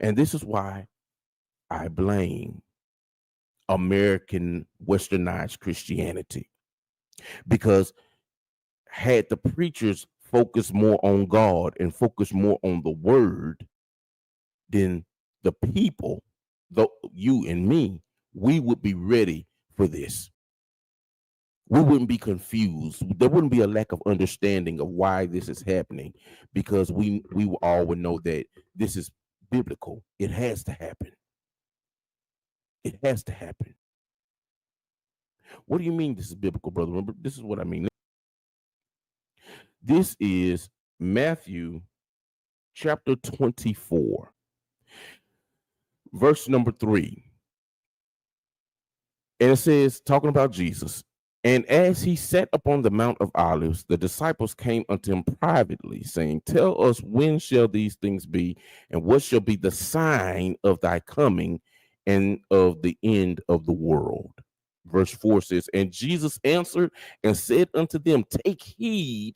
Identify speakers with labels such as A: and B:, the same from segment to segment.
A: And this is why I blame American Westernized Christianity, because had the preachers focused more on God and focused more on the word, then the people, though you and me, we would be ready for this. We wouldn't be confused. There wouldn't be a lack of understanding of why this is happening, because we all would know that this is biblical. It has to happen. It has to happen. What do you mean this is biblical, brother? Remember, this is what I mean. This is Matthew chapter 24, verse number 3. And it says, talking about Jesus, and as he sat upon the Mount of Olives, the disciples came unto him privately, saying, tell us, when shall these things be, and what shall be the sign of thy coming and of the end of the world? Verse 4 says, and Jesus answered and said unto them, take heed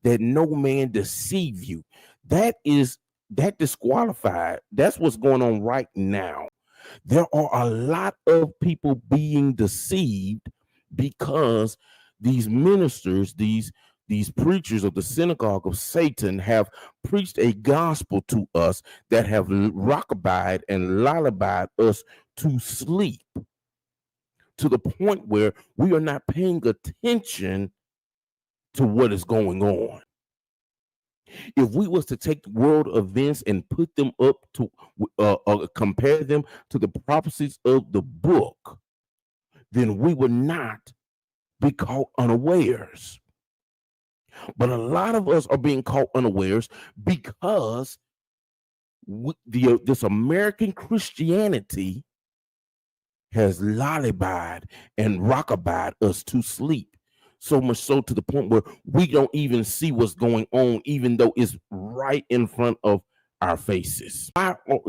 A: that no man deceive you. That disqualified. That's what's going on right now. There are a lot of people being deceived because these ministers, these preachers of the synagogue of Satan have preached a gospel to us that have rockabied and lullabied us to sleep, to the point where we are not paying attention to what is going on. If we was to take world events and put them up to compare them to the prophecies of the book, then we would not be caught unawares. But a lot of us are being caught unawares because this American Christianity has lullabied and rockabied us to sleep. So much so to the point where we don't even see what's going on, even though it's right in front of our faces.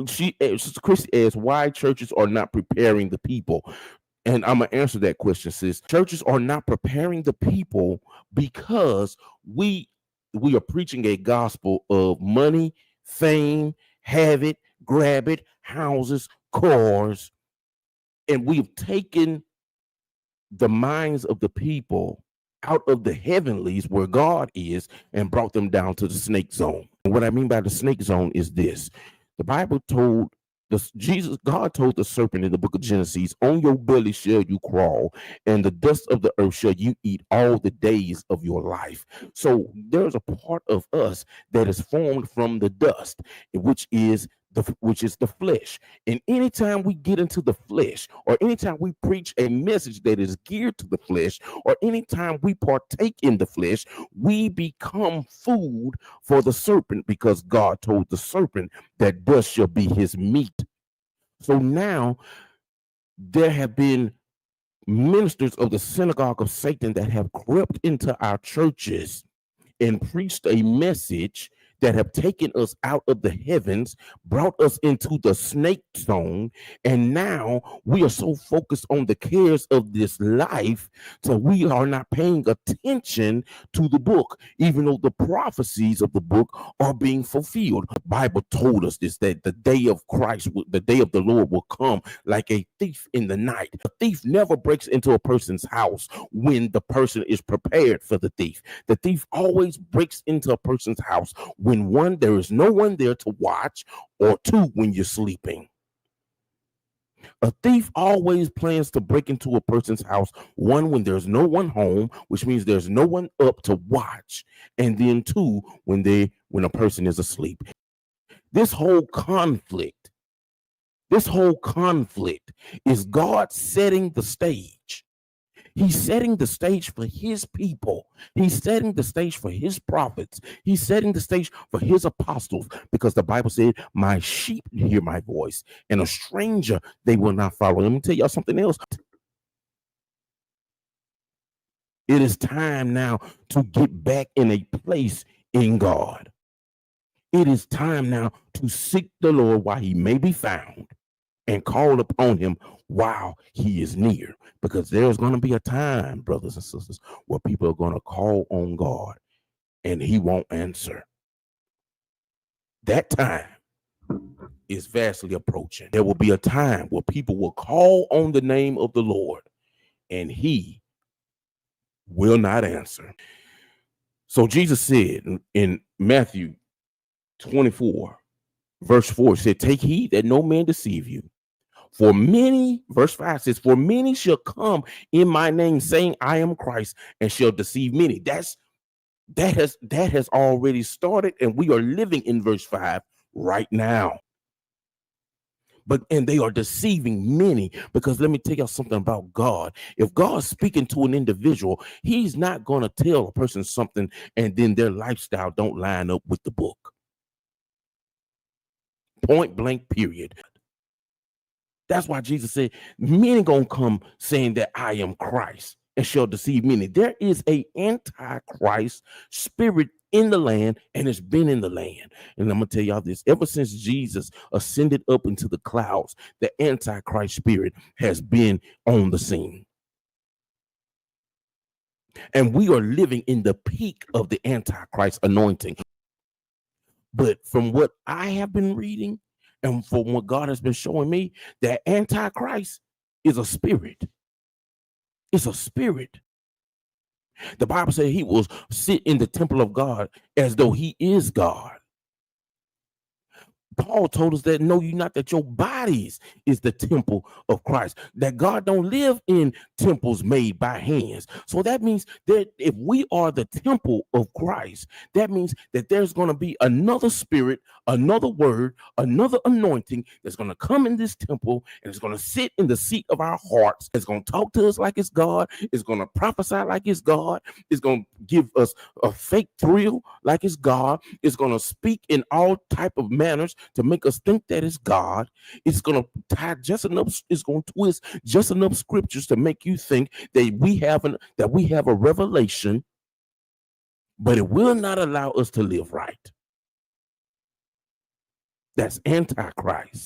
A: Sister Christy asked why churches are not preparing the people. And I'm going to answer that question, sis. Churches are not preparing the people because we are preaching a gospel of money, fame, have it, grab it, houses, cars. And we've taken the minds of the people out of the heavenlies where God is and brought them down to the snake zone. And what I mean by the snake zone is this. The Bible told God told the serpent in the book of Genesis, on your belly shall you crawl, and the dust of the earth shall you eat all the days of your life. So there's a part of us that is formed from the dust, which is the flesh. And anytime we get into the flesh, or anytime we preach a message that is geared to the flesh, or anytime we partake in the flesh, we become food for the serpent, because God told the serpent that dust shall be his meat. So now there have been ministers of the synagogue of Satan that have crept into our churches and preached a message that have taken us out of the heavens, brought us into the snake zone, and now we are so focused on the cares of this life, so we are not paying attention to the book, even though the prophecies of the book are being fulfilled. The Bible told us this, that the day of Christ, the day of the Lord will come like a thief in the night. A thief never breaks into a person's house when the person is prepared for the thief. The thief always breaks into a person's house when, one, there is no one there to watch, or two, when you're sleeping. A thief always plans to break into a person's house, one, when there's no one home, which means there's no one up to watch, and then two, when a person is asleep. This whole conflict is God setting the stage. He's setting the stage for his people. He's setting the stage for his prophets. He's setting the stage for his apostles, because the Bible said, my sheep hear my voice, and a stranger they will not follow. Let me tell y'all something else. It is time now to get back in a place in God. It is time now to seek the Lord while he may be found, and call upon him while he is near. Because there's going to be a time, brothers and sisters, where people are going to call on God and he won't answer. That time is vastly approaching. There will be a time where people will call on the name of the Lord and he will not answer. So Jesus said in Matthew 24, verse 4, said, take heed that no man deceive you. For many, verse 5 says, for many shall come in my name saying, I am Christ, and shall deceive many. That has already started, and we are living in verse 5 right now. And they are deceiving many, because let me tell you something about God. If God's speaking to an individual, he's not going to tell a person something and then their lifestyle don't line up with the book. Point blank, period. That's why Jesus said, many gonna come saying that I am Christ and shall deceive many. There is a antichrist spirit in the land, and it's been in the land. And I'm gonna tell y'all this: ever since Jesus ascended up into the clouds, the antichrist spirit has been on the scene. And we are living in the peak of the antichrist anointing. But from what I have been reading and from what God has been showing me, that antichrist is a spirit. It's a spirit. The Bible says he will sit in the temple of God as though he is God. Paul told us that know you not that your bodies is the temple of Christ, that God don't live in temples made by hands. So that means that if we are the temple of Christ, that means that there's going to be another spirit, another word, another anointing that's going to come in this temple, and it's going to sit in the seat of our hearts. It's going to talk to us like it's God. It's going to prophesy like it's God. It's going to give us a fake thrill like it's God. It's going to speak in all type of manners to make us think that it's God. It's going to tie just enough, it's going to twist just enough scriptures to make you think that we have a revelation, but it will not allow us to live right. That's antichrist.